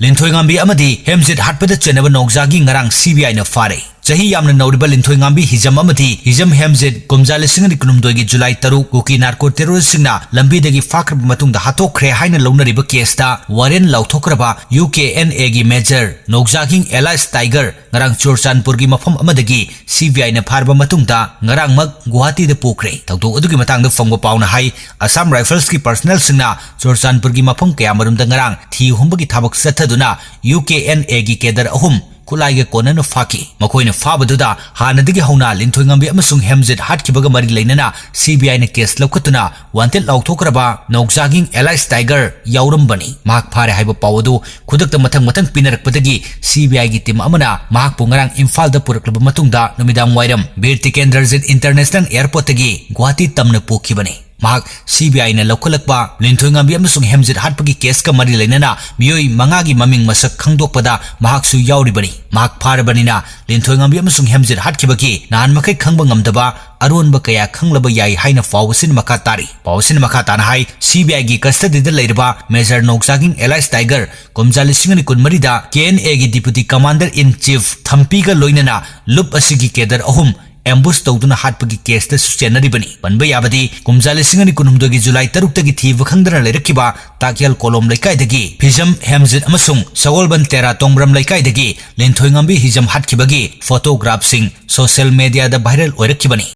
Linthoingambi amadi Hemajit hatpada chenaba nokjagi ngarang CBI na phare. Jahi yamna nauriba Linthoingambi hijam amadi hijam Hemajit kumjali singani kunumdoigi July 3 kuki narco terrorist singna lambi dagi fakrab matungda hatokre haina launariba case da warren lauthokraba UKNA gi major nokjagi Elias Tiger ngarang Churchanpur gi mafam amadagi CBI na pharba matungda ngarang mak Guwahati da pokre. Tawdok adugi matangda fangwa pauna hai Assam Rifles ki personnel singna Churchanpur gi mafam kaya marumda ngarang thi humbagi thabak sathaduna UKNA gi kedar ahum kulai ge kona no faki makoina fabaduda hanadigi hauna Linthoingambi amasung Hemajit hatkibaga mari leinana CBI na case laukatuna wanted lauthokraba nokjaging Elias Tiger yaurambani mahak phare haiba pawadu khudakta mathang pinarakpadagi CBI gi team amana mahak pungarang Imphal da puraklaba matungda numidang wairam Bir Tikendrajit International Airport gi Guwahati tamna pokhibani mahak CBI na laukalakba Linthoingambi amasung Hemajit hatpagi case ka mari leinana miyoi mangagi maming masak khangdokpada mahak su yauribani mahak pharabanina Linthoingambi amasung Hemajit hatkibagi nahan makai khangba ngamdaba aronba kaya khanglaba yai haina pawsin makatari pawsin makatana hai CBI gi custody da leirba major nokjaging Elias Tiger kumjali singani kunmari da KNA gi deputy commander in chief thampiga loinana lup asigi kedar ahum ambush tawduna hatpagi case ta suchenaribani panba yabadi kumjali singani kunumdogi July 3 tagi thiba khangdana leirakiba takyal kolom laikai dagi hijam Hemajit amasung Sagolban Tera Tongbram laikai dagi Linthoingambi hijam hatkibagi photograph sing social media da viral oirakibani